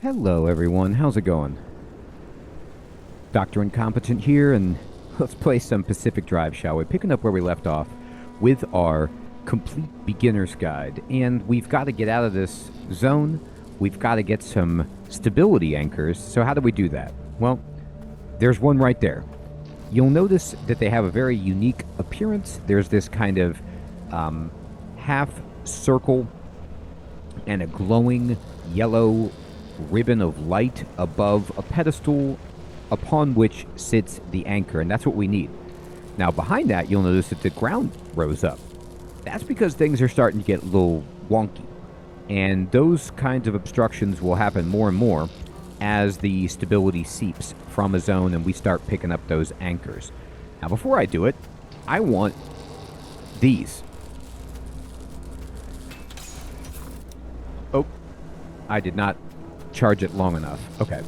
Hello, everyone. How's it going? Dr. Incompetent here, and let's play some Pacific Drive, shall we? Picking up where we left off with our complete beginner's guide. And we've got to get out of this zone. We've got to get some stability anchors. So how do we do that? Well, there's one right there. You'll notice that they have a very unique appearance. There's this kind of half circle and a glowing yellow ribbon of light above a pedestal upon which sits the anchor, and that's what we need. Now behind that, you'll notice that the ground rose up. That's because things are starting to get a little wonky, and those kinds of obstructions will happen more and more as the stability seeps from a zone and we start picking up those anchors. Now before I do it, I want these. Oh, I did not charge it long enough. Okay. So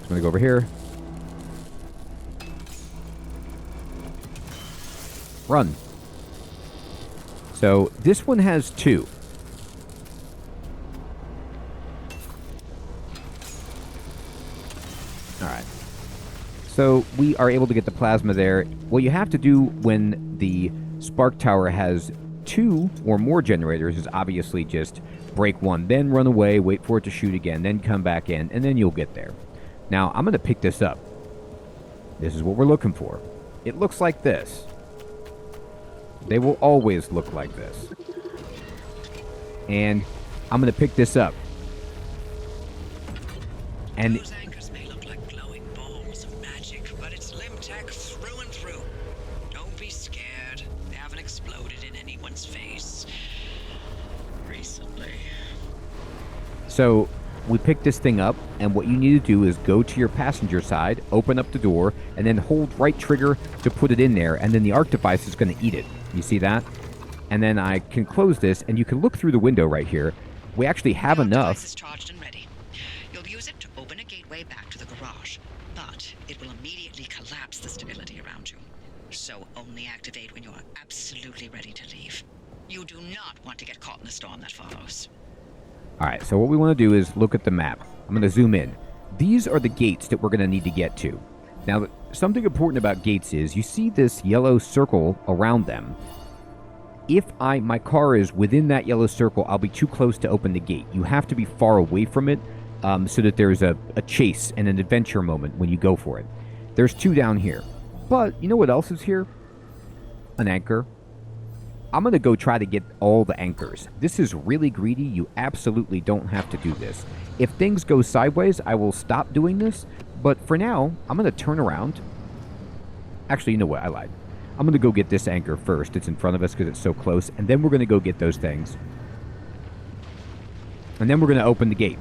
I'm going to go over here. Run. So this one has two. Alright. So we are able to get the plasma there. What you have to do when the spark tower has two or more generators is obviously just break one, then run away, wait for it to shoot again, then come back in, and then you'll get there. Now, I'm going to pick this up. This is what we're looking for. It looks like this. They will always look like this. And I'm going to pick this up. And those anchors may look like glowing balls of magic, but it's limb tech through and through. Don't be scared. They haven't exploded in anyone's face recently. so we pick this thing up, and what you need to do is go to your passenger side, open up the door, and then hold right trigger to put it in there, and then the arc device is going to eat it. You see that? And then I can close this, and you can look through the window right here. We actually have Your enough. device is charged and ready. You'll use it to open a gateway back to the garage, but it will immediately collapse the stability around you. So only activate when you're absolutely ready to leave. You do not want to get caught in the storm that follows. Alright, so what we want to do is look at the map. I'm going to zoom in. These are the gates that we're going to need to get to. Now, something important about gates is you see this yellow circle around them. If my car is within that yellow circle, I'll be too close to open the gate. You have to be far away from it so that there's a chase and an adventure moment when you go for it. There's two down here. But you know what else is here? An anchor. I'm going to go try to get all the anchors. This is really greedy. You absolutely don't have to do this. If things go sideways, I will stop doing this. But for now, I'm going to turn around. Actually, you know what? I lied. I'm going to go get this anchor first. It's in front of us because it's so close. And then we're going to go get those things. And then we're going to open the gate.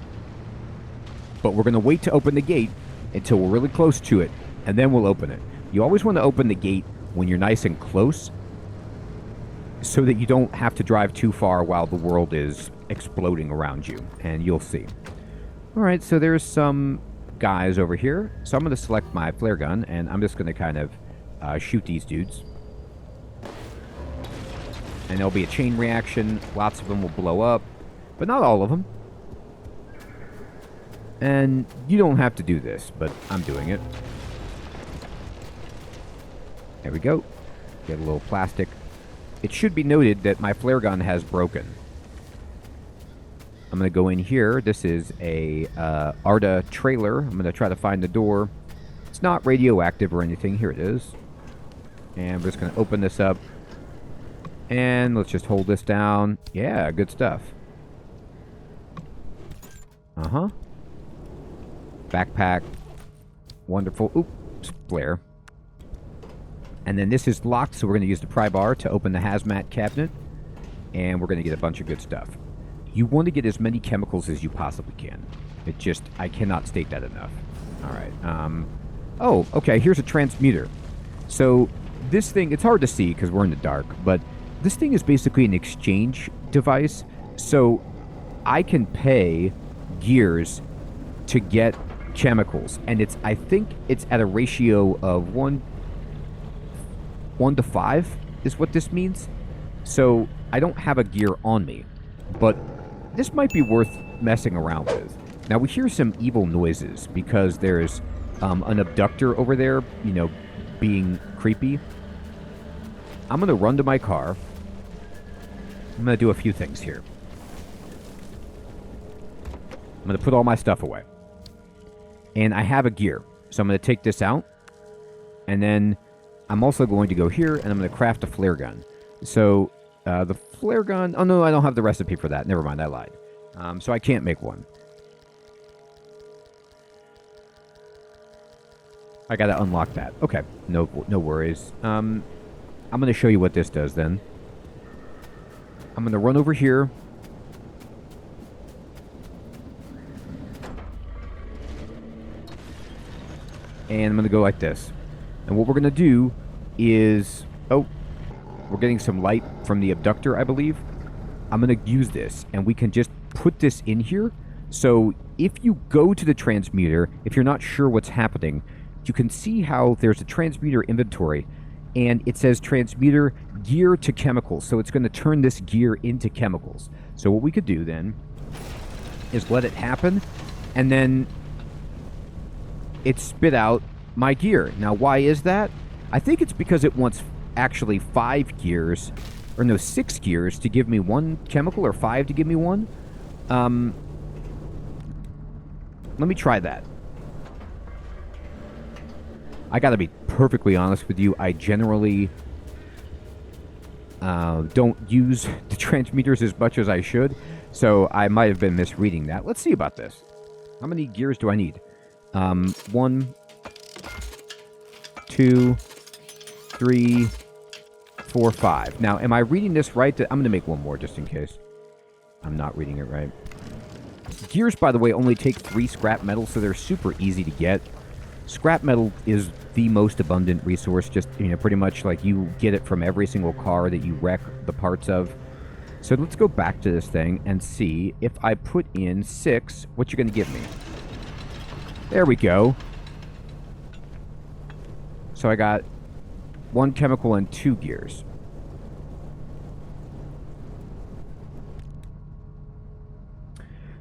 But we're going to wait to open the gate until we're really close to it. And then we'll open it. You always want to open the gate when you're nice and close, so that you don't have to drive too far while the world is exploding around you. And you'll see. Alright, so there's some guys over here. So I'm going to select my flare gun, and I'm just going to kind of shoot these dudes. And there'll be a chain reaction. Lots of them will blow up, but not all of them. And you don't have to do this, but I'm doing it. There we go. Get a little plastic. It should be noted that my flare gun has broken. I'm going to go in here. This is a ARDA trailer. I'm going to try to find the door. It's not radioactive or anything. Here it is. And I'm just going to open this up. And let's just hold this down. Yeah, good stuff. Uh-huh. Backpack. Wonderful. Oops, flare. And then this is locked, so we're going to use the pry bar to open the hazmat cabinet. And we're going to get a bunch of good stuff. You want to get as many chemicals as you possibly can. I cannot state that enough. Alright, oh, okay, here's a transmuter. So, this thing, it's hard to see because we're in the dark, but this thing is basically an exchange device. So, I can pay gears to get chemicals. And I think it's at a ratio of 1 to 5 is what this means. So I don't have a gear on me, but this might be worth messing around with. Now, we hear some evil noises because there's an abductor over there, being creepy. I'm going to run to my car. I'm going to do a few things here. I'm going to put all my stuff away. And I have a gear. So I'm going to take this out. And then I'm also going to go here and I'm going to craft a flare gun. So the flare gun... Oh, no, I don't have the recipe for that. Never mind, I lied. So I can't make one. I got to unlock that. Okay, no worries. I'm going to show you what this does then. I'm going to run over here. And I'm going to go like this. And what we're going to do is... Oh, we're getting some light from the abductor, I believe. I'm going to use this, and we can just put this in here. So if you go to the transmuter, if you're not sure what's happening, you can see how there's a transmuter inventory, and it says transmuter gear to chemicals. So it's going to turn this gear into chemicals. So what we could do then is let it happen, and then it spit out my gear. Now, why is that? I think it's because it wants actually 5 gears, or no, 6 gears to give me 1 chemical, or 5 to give me 1. Let me try that. I gotta be perfectly honest with you, I generally don't use the transmuters as much as I should, so I might have been misreading that. Let's see about this. How many gears do I need? 1, 2, 3, 4, 5. Now, am I reading this right? I'm going to make one more just in case. I'm not reading it right. Gears, by the way, only take 3 scrap metal, so they're super easy to get. Scrap metal is the most abundant resource, just, pretty much like you get it from every single car that you wreck the parts of. So let's go back to this thing and see if I put in 6, what you're going to give me. There we go. So I got 1 chemical and 2 gears.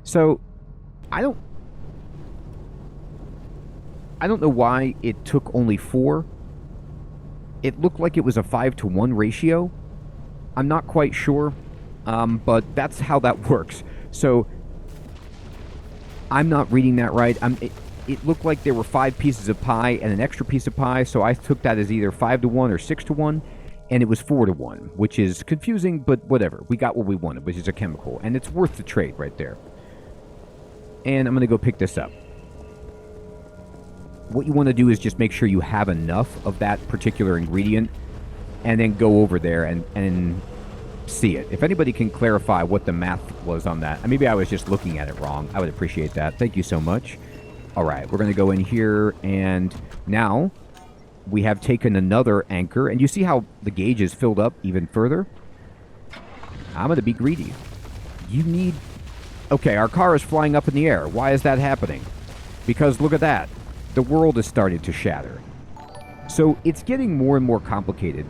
So, I don't know why it took only 4. It looked like it was a 5-to-1 ratio. I'm not quite sure, but that's how that works. So, I'm not reading that right. It looked like there were 5 pieces of pie and an extra piece of pie, so I took that as either 5-to-1 or 6-to-1, and it was 4-to-1, which is confusing, but whatever. We got what we wanted, which is a chemical, and it's worth the trade right there. And I'm going to go pick this up. What you want to do is just make sure you have enough of that particular ingredient, and then go over there and see it. If anybody can clarify what the math was on that, maybe I was just looking at it wrong, I would appreciate that. Thank you so much. All right, we're going to go in here, and now we have taken another anchor, and you see how the gauge is filled up even further? I'm going to be greedy. You need... Okay, our car is flying up in the air. Why is that happening? Because look at that. The world is starting to shatter. So it's getting more and more complicated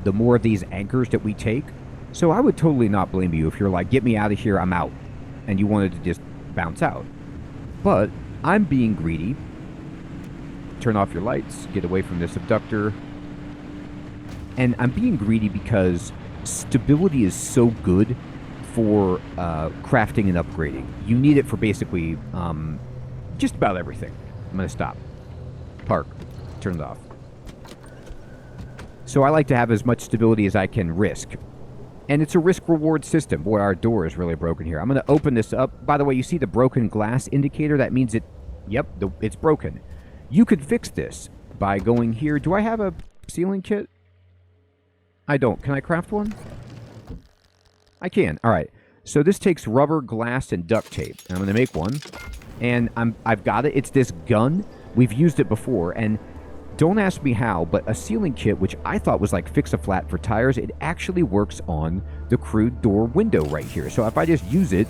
the more of these anchors that we take. So I would totally not blame you if you're like, get me out of here, I'm out, and you wanted to just bounce out. But I'm being greedy. Turn off your lights, get away from this abductor. And I'm being greedy because stability is so good for crafting and upgrading. You need it for basically just about everything. I'm going to stop. Park. Turn it off. So I like to have as much stability as I can risk. And it's a risk-reward system. Boy, our door is really broken here. I'm going to open this up. By the way, you see the broken glass indicator? That means it... Yep, it's broken. You could fix this by going here. Do I have a sealing kit? I don't. Can I craft one? I can. All right. So this takes rubber, glass, and duct tape. And I'm going to make one. And I've got it. It's this gun. We've used it before. And don't ask me how, but a sealing kit, which I thought was like fix-a-flat for tires, it actually works on the crude door window right here. So if I just use it,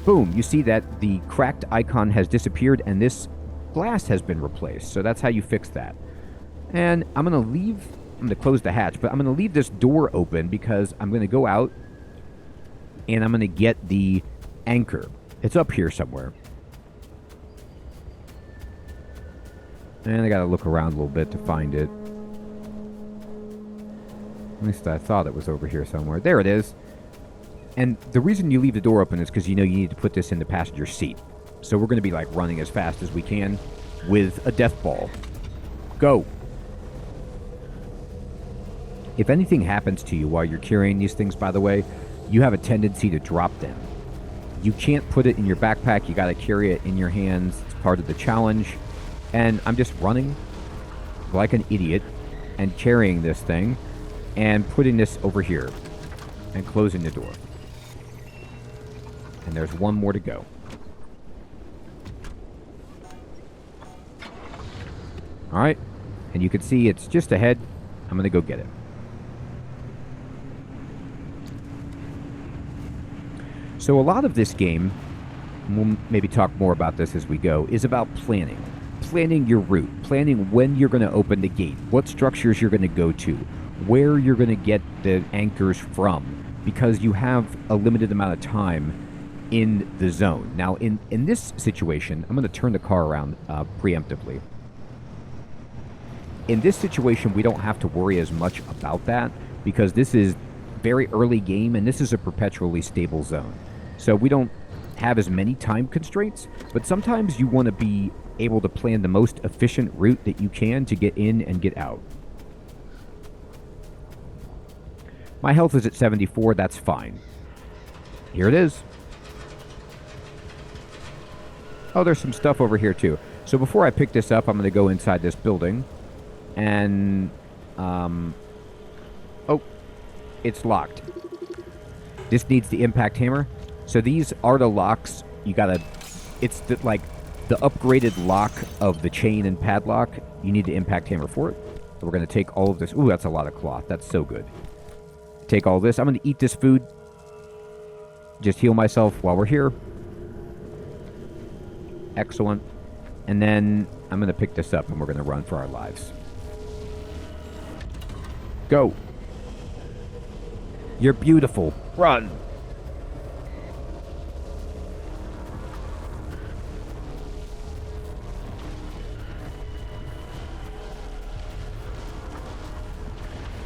boom, you see that the cracked icon has disappeared and this glass has been replaced. So that's how you fix that. And I'm going to close the hatch, but I'm going to leave this door open because I'm going to go out and I'm going to get the anchor. It's up here somewhere. And I gotta look around a little bit to find it. At least I thought it was over here somewhere. There it is. And the reason you leave the door open is because you know you need to put this in the passenger seat. So we're going to be like running as fast as we can with a death ball. Go. If anything happens to you while you're carrying these things, by the way, you have a tendency to drop them. You can't put it in your backpack. You got to carry it in your hands. It's part of the challenge. And I'm just running like an idiot and carrying this thing and putting this over here and closing the door. And there's one more to go. All right. And you can see it's just ahead. I'm going to go get it. So a lot of this game, and we'll maybe talk more about this as we go, is about planning. Planning your route. Planning when you're going to open the gate. What structures you're going to go to. Where you're going to get the anchors from. Because you have a limited amount of time in the zone. Now, in this situation, I'm going to turn the car around preemptively. In this situation, we don't have to worry as much about that because this is very early game and this is a perpetually stable zone. So we don't have as many time constraints, but sometimes you want to be able to plan the most efficient route that you can to get in and get out. My health is at 74, that's fine. Here it is. Oh, there's some stuff over here too. So before I pick this up, I'm going to go inside this building. And, oh, it's locked. This needs the impact hammer. So these are the locks. You gotta, it's the, like the upgraded lock of the chain and padlock. You need the impact hammer for it. So we're going to take all of this. Ooh, that's a lot of cloth. That's so good. Take all this. I'm going to eat this food. Just heal myself while we're here. Excellent. And then I'm going to pick this up and we're going to run for our lives. Go. You're beautiful. Run.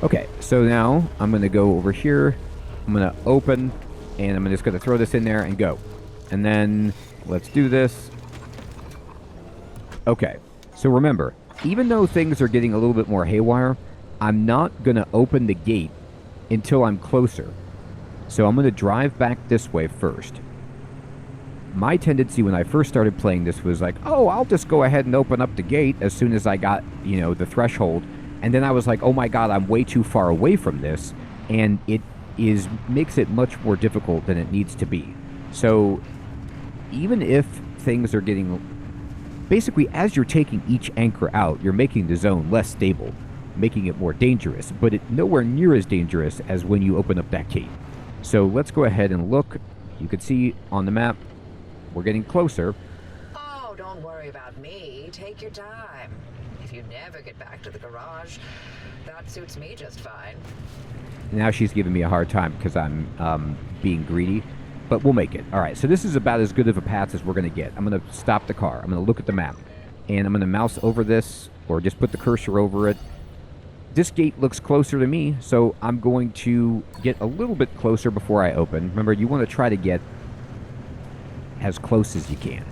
Okay, so now I'm going to go over here. I'm going to open, and I'm just going to throw this in there and go. And then let's do this. Okay, so remember, even though things are getting a little bit more haywire, I'm not going to open the gate until I'm closer. So I'm going to drive back this way first. My tendency when I first started playing this was like, oh, I'll just go ahead and open up the gate as soon as I got, you know, the threshold. And then I was like, oh my god, I'm way too far away from this. And it makes it much more difficult than it needs to be. So even if things are getting... Basically, as you're taking each anchor out, you're making the zone less stable, making it more dangerous, but it's nowhere near as dangerous as when you open up that gate. So let's go ahead and look. You can see on the map, we're getting closer. Oh, don't worry about me. Take your time. If you never get back to the garage, that suits me just fine. Now she's giving me a hard time because I'm being greedy. But we'll make it. All right, so this is about as good of a path as we're going to get. I'm going to stop the car. I'm going to look at the map. And I'm going to mouse over this, or just put the cursor over it. This gate looks closer to me, so I'm going to get a little bit closer before I open. Remember, you want to try to get as close as you can.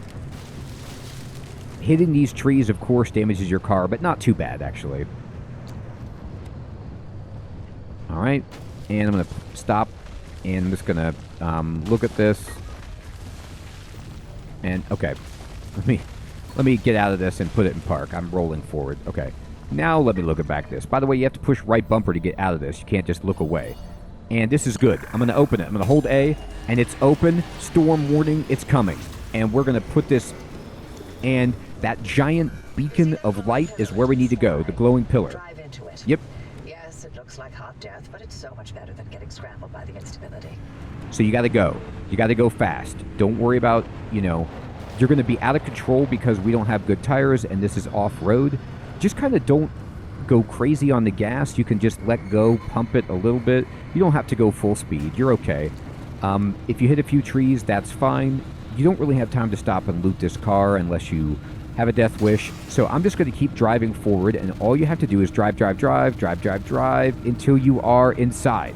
Hitting these trees, of course, damages your car, but not too bad, actually. All right, and I'm going to stop. And I'm just going to look at this. And, okay. Let me get out of this and put it in park. I'm rolling forward. Okay. Now let me look at back this. By the way, you have to push right bumper to get out of this. You can't just look away. And this is good. I'm going to open it. I'm going to hold A. And it's open. Storm warning. It's coming. And we're going to put this... And that giant beacon of light is where we need to go. The glowing pillar. Drive into it. Yep. Yes, it looks like hot death, but it's so much better than getting scrambled by the instability. So you got to go. You got to go fast. Don't worry about, you know, you're going to be out of control because we don't have good tires and this is off-road. Just kind of don't go crazy on the gas. You can just let go, pump it a little bit. You don't have to go full speed. You're okay. If you hit a few trees, that's fine. you don't really have time to stop and loot this car unless you have a death wish. So I'm just going to keep driving forward, and all you have to do is drive until you are inside.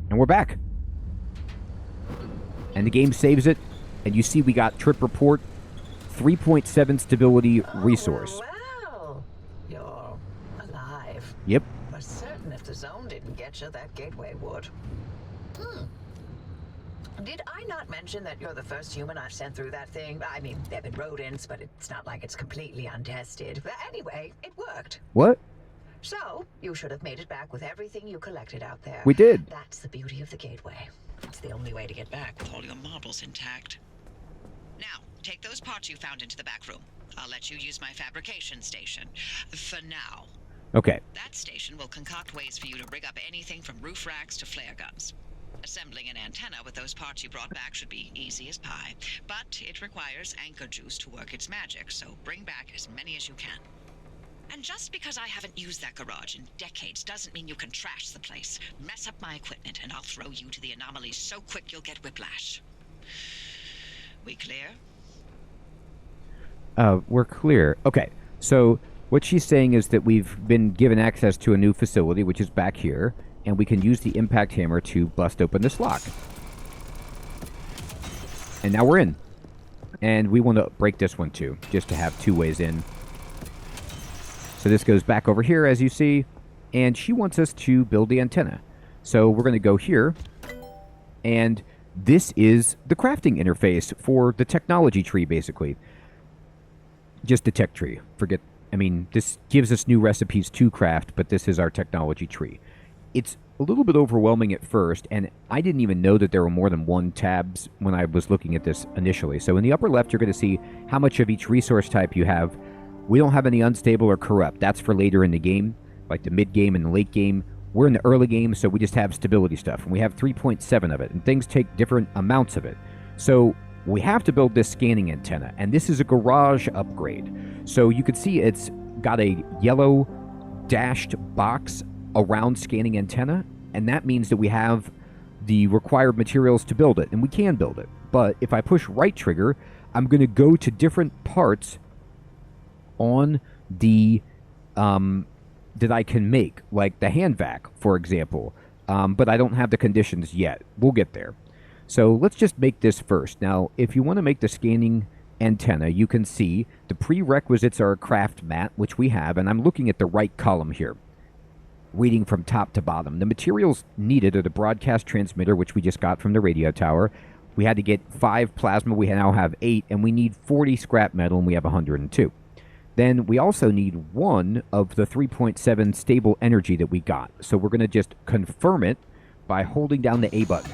And we're back. And the game saves it, and you see we got trip report, 3.7 stability resource. Well, you're alive. Yep. For certain, if the zone didn't get you, that gateway would. Did I not mention that you're the first human I've sent through that thing? I mean, they've been rodents, but it's not like it's completely untested. But anyway, it worked. What? So, you should have made it back with everything you collected out there. We did. That's the beauty of the gateway. It's the only way to get back with all your marbles intact. Now, take those parts you found into the back room. I'll let you use my fabrication station. For now. Okay. That station will concoct ways for you to rig up anything from roof racks to flare guns. Assembling an antenna with those parts you brought back should be easy as pie, but it requires anchor juice to work its magic, so bring back as many as you can. And just because I haven't used that garage in decades doesn't mean you can trash the place. Mess up my equipment and I'll throw you to the anomalies so quick you'll get whiplash. We clear? We're clear. Okay, so what she's saying is that we've been given access to a new facility, which is back here, and we can use the impact hammer to bust open this lock. And now we're in. And we want to break this one too, just to have two ways in. So this goes back over here, as you see, and she wants us to build the antenna. So we're going to go here, and this is the crafting interface for the technology tree, basically. Just the tech tree. This gives us new recipes to craft, but this is our technology tree. It's a little bit overwhelming at first, and I didn't even know that there were more than one tabs when I was looking at this initially. So in the upper left, you're going to see how much of each resource type you have. We don't have any unstable or corrupt. That's for later in the game, like the mid-game and the late game. We're in the early game, so we just have stability stuff, and we have 3.7 of it, and things take different amounts of it. So we have to build this scanning antenna, and this is a garage upgrade. So you can see it's got a yellow dashed box around scanning antenna, and that means that we have the required materials to build it, and we can build it. But if I push right trigger, I'm going to go to different parts on the that I can make, like the hand vac, for example. But I don't have the conditions yet. We'll get there. So let's just make this first. Now, if you want to make the scanning antenna, you can see the prerequisites are a craft mat, which we have, and I'm looking at the right column here, reading from top to bottom. The materials needed are the broadcast transmitter, which we just got from the radio tower. We had to get 5 plasma. We now have 8, and we need 40 scrap metal, and we have 102. Then we also need 1 of the 3.7 stable energy that we got. So we're going to just confirm it by holding down the A button.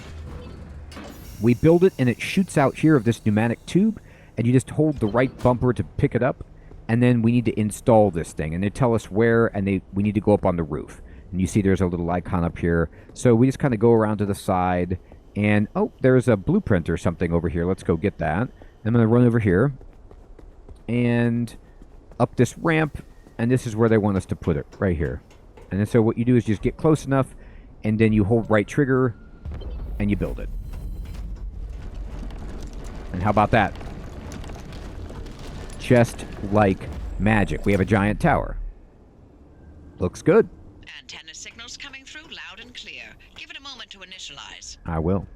We build it, and it shoots out here of this pneumatic tube, and you just hold the right bumper to pick it up, and then we need to install this thing, and they tell us where, and we need to go up on the roof. And you see there's a little icon up here. So we just kind of go around to the side, and oh, there's a blueprint or something over here. Let's go get that. I'm going to run over here, and up this ramp, and this is where they want us to put it, right here. And then so what you do is just get close enough, and then you hold right trigger, and you build it. And how about that? Just like magic. We have a giant tower. Looks good. Antenna signals coming through loud and clear. Give it a moment to initialize. I will.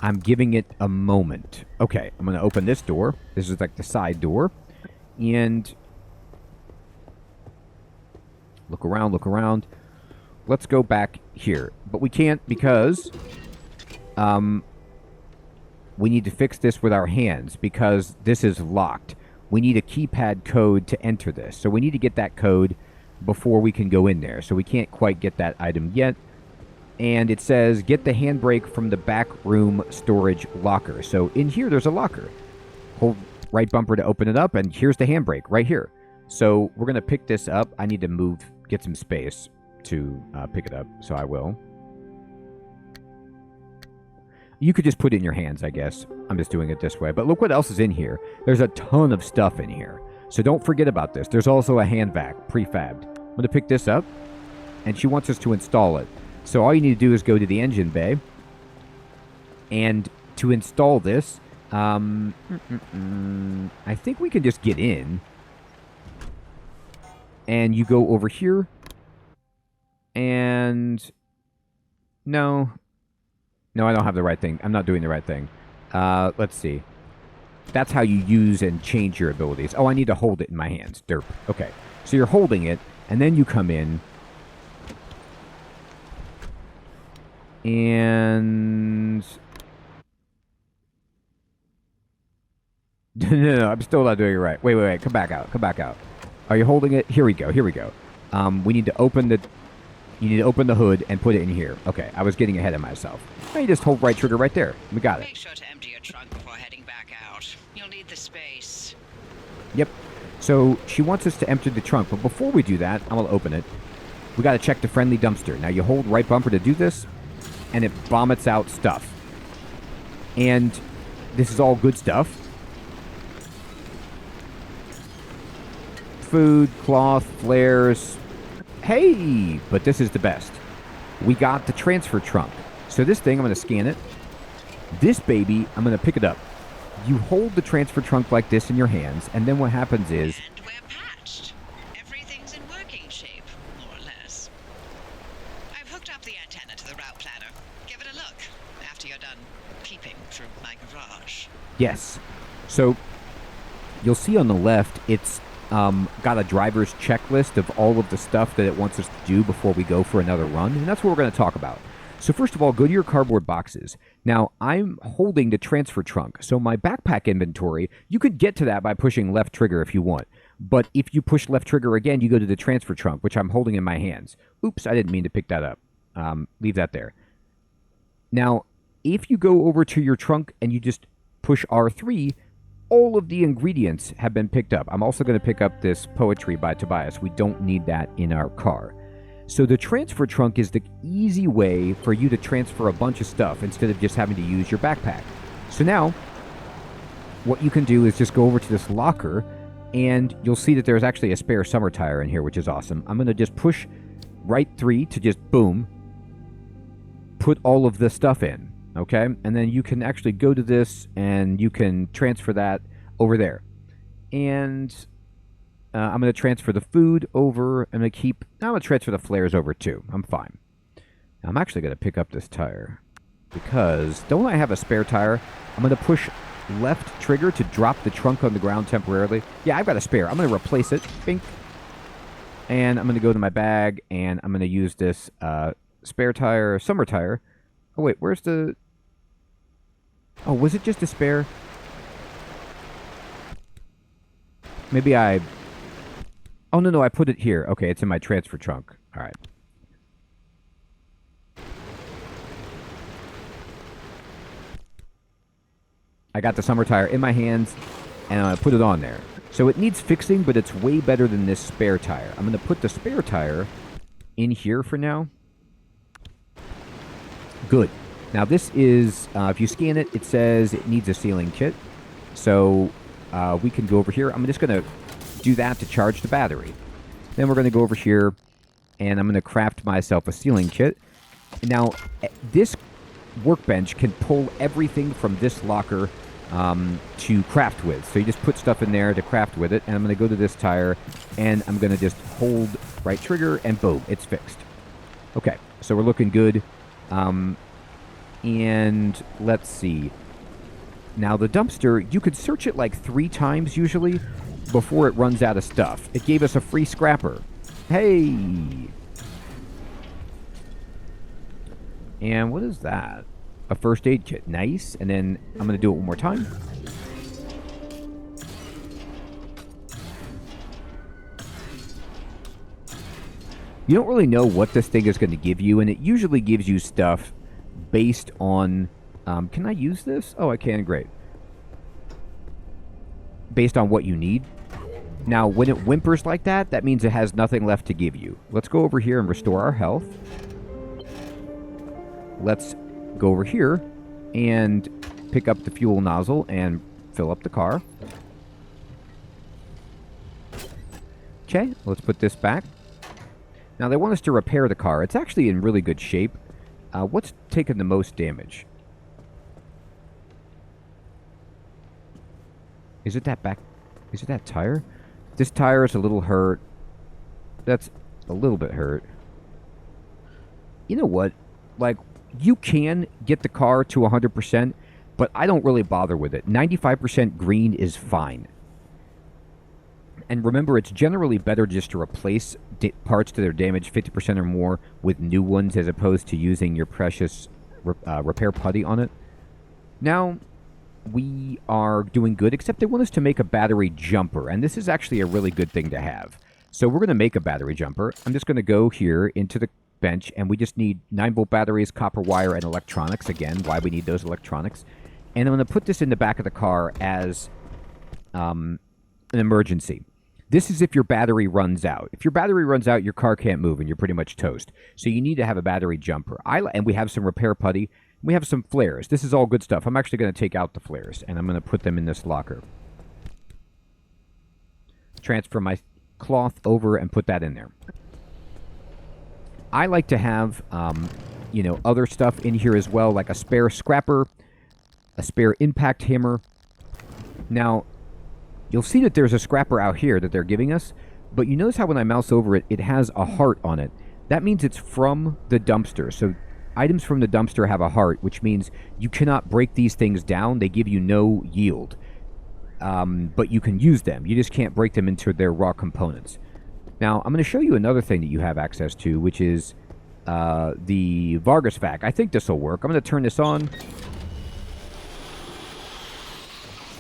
I'm giving it a moment. Okay, I'm going to open this door. This is like the side door. And look around, look around. Let's go back here. But we can't because we need to fix this with our hands because this is locked. We need a keypad code to enter this. So we need to get that code before we can go in there. So we can't quite get that item yet. And it says, get the handbrake from the back room storage locker. So in here, there's a locker. Hold right bumper to open it up, and here's the handbrake right here. So we're going to pick this up. I need to get some space to pick it up, so I will. You could just put it in your hands, I guess. I'm just doing it this way. But look what else is in here. There's a ton of stuff in here. So don't forget about this. There's also a hand vac, prefabbed. I'm going to pick this up, and she wants us to install it. So all you need to do is go to the engine bay, and to install this, I think we can just get in, and you go over here, and no, I don't have the right thing. I'm not doing the right thing. Let's see. That's how you use and change your abilities. Oh, I need to hold it in my hands. Derp. Okay. So you're holding it, and then you come in, and... no, I'm still not doing it right. Wait. Come back out. Are you holding it? Here we go. We need to open the... You need to open the hood and put it in here. Okay, I was getting ahead of myself. Now you just hold right trigger right there. We got it. Make sure to empty your trunk before heading back out. You'll need the space. Yep. So she wants us to empty the trunk, but before we do that, I'm going to open it. We got to check the friendly dumpster. Now you hold right bumper to do this, and it vomits out stuff. And this is all good stuff. Food, cloth, flares. Hey, but this is the best. We got the transfer trunk. So this thing, I'm going to scan it. This baby, I'm going to pick it up. You hold the transfer trunk like this in your hands, and then what happens is... And we're patched. Everything's in working shape, more or less. I've hooked up the antenna to the route planner. Give it a look after you're done peeping through my garage. Yes. So you'll see on the left, it's got a driver's checklist of all of the stuff that it wants us to do before we go for another run, and that's what we're going to talk about. So first of all, go to your cardboard boxes. Now, I'm holding the transfer trunk, so my backpack inventory, you could get to that by pushing left trigger if you want. But if you push left trigger again, you go to the transfer trunk, which I'm holding in my hands. Oops, I didn't mean to pick that up. Leave that there. Now, if you go over to your trunk and you just push R3, all of the ingredients have been picked up. I'm also going to pick up this poetry by Tobias. We don't need that in our car. So the transfer trunk is the easy way for you to transfer a bunch of stuff instead of just having to use your backpack. So now, what you can do is just go over to this locker, and you'll see that there's actually a spare summer tire in here, which is awesome. I'm going to just push right 3 to just, boom, put all of this stuff in. Okay, and then you can actually go to this and you can transfer that over there. And I'm going to transfer the food over. I'm going to transfer the flares over too. I'm fine. Now, I'm actually going to pick up this tire because don't I have a spare tire? I'm going to push left trigger to drop the trunk on the ground temporarily. Yeah, I've got a spare. I'm going to replace it. Bink. And I'm going to go to my bag and I'm going to use this spare tire, summer tire. Oh, wait, where's the... Oh, was it just a spare? Maybe I... Oh, no, I put it here. Okay, it's in my transfer trunk. All right. I got the summer tire in my hands, and I put it on there. So it needs fixing, but it's way better than this spare tire. I'm going to put the spare tire in here for now. Good. Now this is, if you scan it, it says it needs a sealing kit. So we can go over here. I'm just going to do that to charge the battery. Then we're going to go over here, and I'm going to craft myself a sealing kit. Now, this workbench can pull everything from this locker to craft with. So you just put stuff in there to craft with it, and I'm going to go to this tire, and I'm going to just hold right trigger, and boom, it's fixed. Okay, so we're looking good. And let's see. Now the dumpster, you could search it like 3 times usually before it runs out of stuff. It gave us a free scrapper. Hey! And what is that? A first aid kit. Nice. And then I'm going to do it one more time. You don't really know what this thing is going to give you, and it usually gives you stuff based on... can I use this? Oh, I can. Great. Based on what you need. Now, when it whimpers like that, that means it has nothing left to give you. Let's go over here and restore our health. Let's go over here and pick up the fuel nozzle and fill up the car. Okay, let's put this back. Now, they want us to repair the car. It's actually in really good shape. What's taken the most damage? Is it that back? Is it that tire? This tire is a little hurt. That's a little bit hurt. You know what? Like, you can get the car to 100%, but I don't really bother with it. 95% green is fine. And remember, it's generally better just to replace parts that are damaged 50% or more with new ones as opposed to using your precious repair putty on it. Now, we are doing good, except they want us to make a battery jumper, and this is actually a really good thing to have. So we're going to make a battery jumper. I'm just going to go here into the bench, and we just need 9-volt batteries, copper wire, and electronics. Again, why we need those electronics. And I'm going to put this in the back of the car as an emergency. This is if your battery runs out. If your battery runs out, your car can't move, and you're pretty much toast. So you need to have a battery jumper. And we have some repair putty. We have some flares. This is all good stuff. I'm actually going to take out the flares, and I'm going to put them in this locker. Transfer my cloth over and put that in there. I like to have, other stuff in here as well, like a spare scrapper, a spare impact hammer. Now, you'll see that there's a scrapper out here that they're giving us, but you notice how when I mouse over it, it has a heart on it. That means it's from the dumpster. So items from the dumpster have a heart, which means you cannot break these things down. They give you no yield. But you can use them. You just can't break them into their raw components. Now, I'm going to show you another thing that you have access to, which is the Vargas vac. I think this will work. I'm going to turn this on.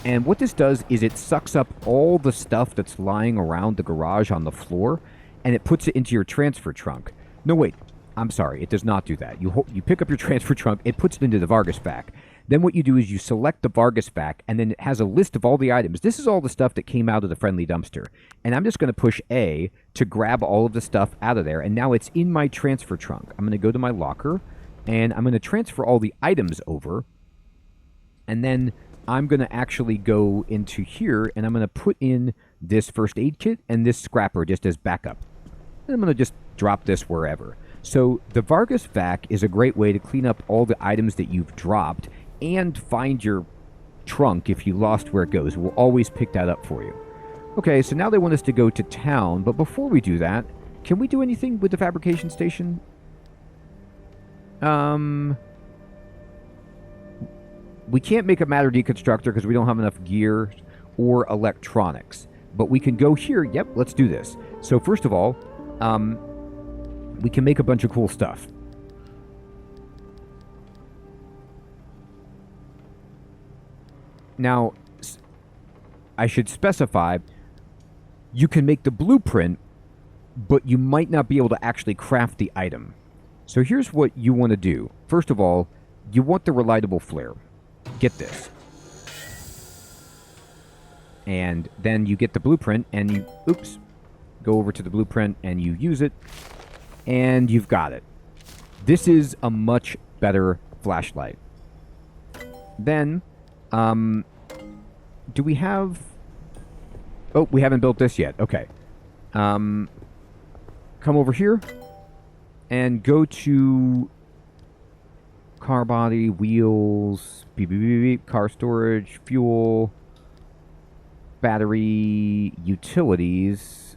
And what this does is it sucks up all the stuff that's lying around the garage on the floor, and it puts it into your transfer trunk. No, wait. I'm sorry. It does not do that. You pick up your transfer trunk, it puts it into the Vargas vac. Then what you do is you select the Vargas vac, and then it has a list of all the items. This is all the stuff that came out of the friendly dumpster. And I'm just going to push A to grab all of the stuff out of there, and now it's in my transfer trunk. I'm going to go to my locker, and I'm going to transfer all the items over, and then I'm going to actually go into here, and I'm going to put in this first aid kit and this scrapper just as backup. And I'm going to just drop this wherever. So the Vargas vac is a great way to clean up all the items that you've dropped and find your trunk if you lost where it goes. We'll always pick that up for you. Okay, so now they want us to go to town, but before we do that, can we do anything with the fabrication station? We can't make a matter deconstructor because we don't have enough gear or electronics. But we can go here. Yep, let's do this. So first of all, we can make a bunch of cool stuff. Now, I should specify, you can make the blueprint, but you might not be able to actually craft the item. So here's what you want to do. First of all, you want the reliable flare. Get this. And then you get the blueprint and you, go over to the blueprint and you use it. And you've got it. This is a much better flashlight. Then, do we have... Oh, we haven't built this yet. Okay. Come over here and go to car body, wheels, beep, beep, beep, beep, car storage, fuel, battery, utilities.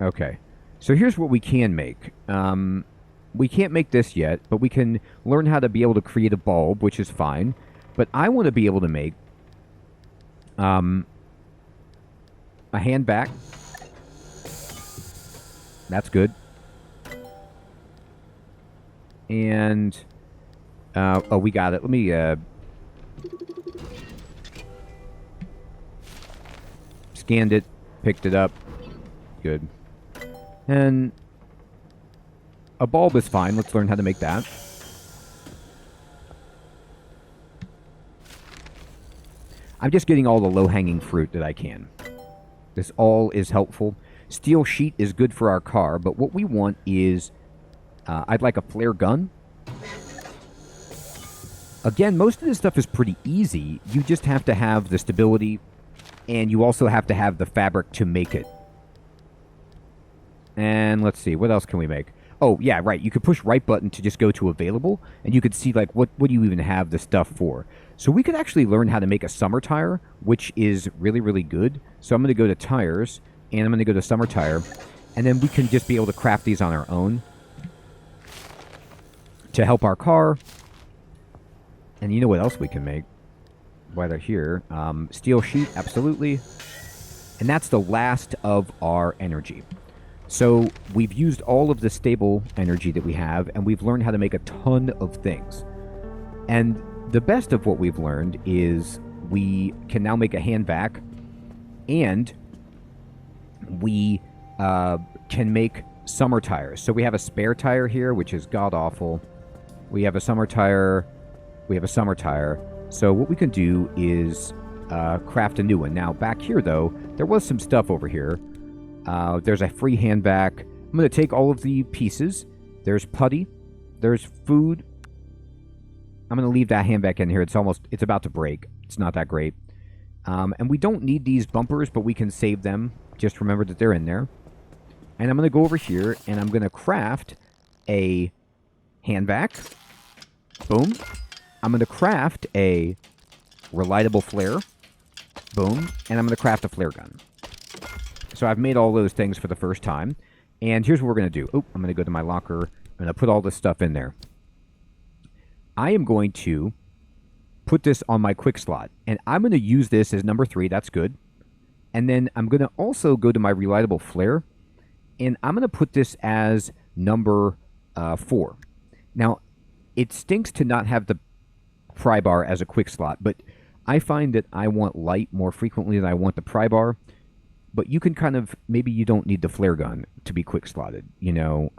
Okay. So here's what we can make. We can't make this yet, but we can learn how to be able to create a bulb, which is fine. But I want to be able to make a hand back. That's good. And oh, we got it. Let me scanned it, picked it up. Good. And a bulb is fine. Let's learn how to make that. I'm just getting all the low-hanging fruit that I can. This all is helpful. Steel sheet is good for our car, but what we want is... I'd like a flare gun. Again, most of this stuff is pretty easy. You just have to have the stability And you also have to have the fabric to make it. And let's see, what else can we make? Oh, yeah, right. You could push right button to just go to available, and you could see, like, what do you even have the stuff for? So we could actually learn how to make a summer tire, which is really, really good. So I'm going to go to tires, and I'm going to go to summer tire, and then we can just be able to craft these on our own to help our car. And you know what else we can make while they're here? Steel sheet, absolutely. And that's the last of our energy. So we've used all of the stable energy that we have, and we've learned how to make a ton of things. And the best of what we've learned is we can now make a hand vac, and we can make summer tires. So we have a spare tire here, which is god-awful. We have a summer tire. We have a summer tire. So what we can do is craft a new one. Now, back here, though, there was some stuff over here. There's a free hand vac. I'm going to take all of the pieces. There's putty. There's food. I'm going to leave that hand vac in here. It's about to break. It's not that great. And we don't need these bumpers, but we can save them. Just remember that they're in there. And I'm going to go over here, and I'm going to craft a hand vac. Boom. I'm going to craft a reliable flare. Boom. And I'm going to craft a flare gun. So I've made all those things for the first time. And here's what we're going to do. Oh, I'm going to go to my locker. I'm going to put all this stuff in there. I am going to put this on my quick slot. And I'm going to use this as number 3. That's good. And then I'm going to also go to my reliable flare. And I'm going to put this as number 4. Now, it stinks to not have the pry bar as a quick slot. But I find that I want light more frequently than I want the pry bar. But you can kind of, maybe you don't need the flare gun to be quick slotted, you know,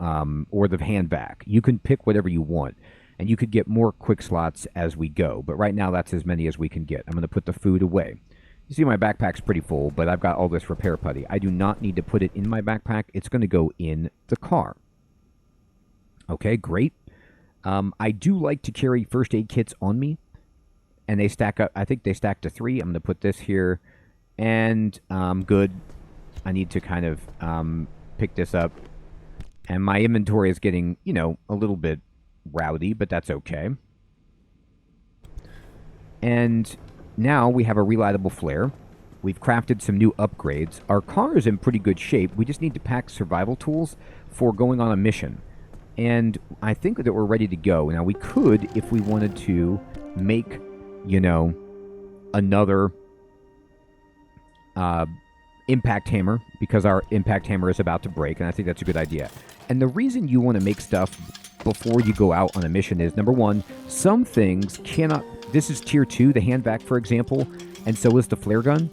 or the hand vac. You can pick whatever you want, and you could get more quick slots as we go. But right now, that's as many as we can get. I'm going to put the food away. You see my backpack's pretty full, but I've got all this repair putty. I do not need to put it in my backpack. It's going to go in the car. Okay, great. I do like to carry first aid kits on me, and they stack up. I think they stack to 3. I'm going to put this here. And good. I need to kind of pick this up. And my inventory is getting, you know, a little bit rowdy, but that's okay. And now we have a reliable flare. We've crafted some new upgrades. Our car is in pretty good shape. We just need to pack survival tools for going on a mission. And I think that we're ready to go. Now, we could, if we wanted to, make, you know, another impact hammer, because our impact hammer is about to break, and I think that's a good idea. And the reason you want to make stuff before you go out on a mission is, number 1, some things cannot... This is tier 2, the hand vac, for example, and so is the flare gun,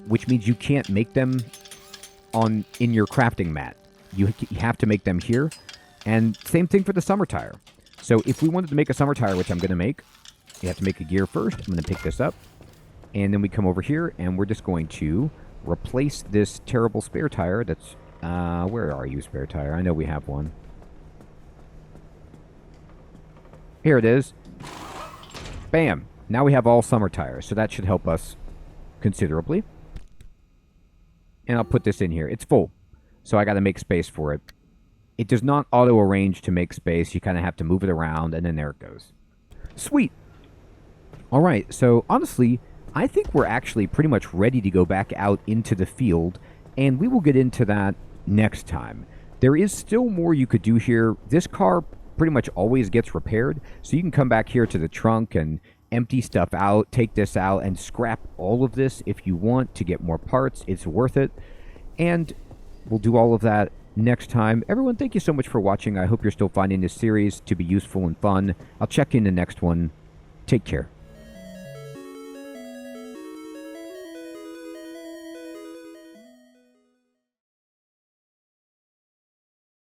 which means you can't make them in your crafting mat. You have to make them here, and same thing for the summer tire. So if we wanted to make a summer tire, which I'm going to make, you have to make a gear first. I'm going to pick this up. And then we come over here, and we're just going to replace this terrible spare tire that's... where are you, spare tire? I know we have one. Here it is. Bam! Now we have all summer tires, so that should help us considerably. And I'll put this in here. It's full, so I got to make space for it. It does not auto-arrange to make space. You kind of have to move it around, and then there it goes. Sweet! All right, so honestly... I think we're actually pretty much ready to go back out into the field, and we will get into that next time. There is still more you could do here. This car pretty much always gets repaired, so you can come back here to the trunk and empty stuff out, take this out, and scrap all of this if you want to get more parts. It's worth it, and we'll do all of that next time. Everyone, thank you so much for watching. I hope you're still finding this series to be useful and fun. I'll check you in the next one. Take care.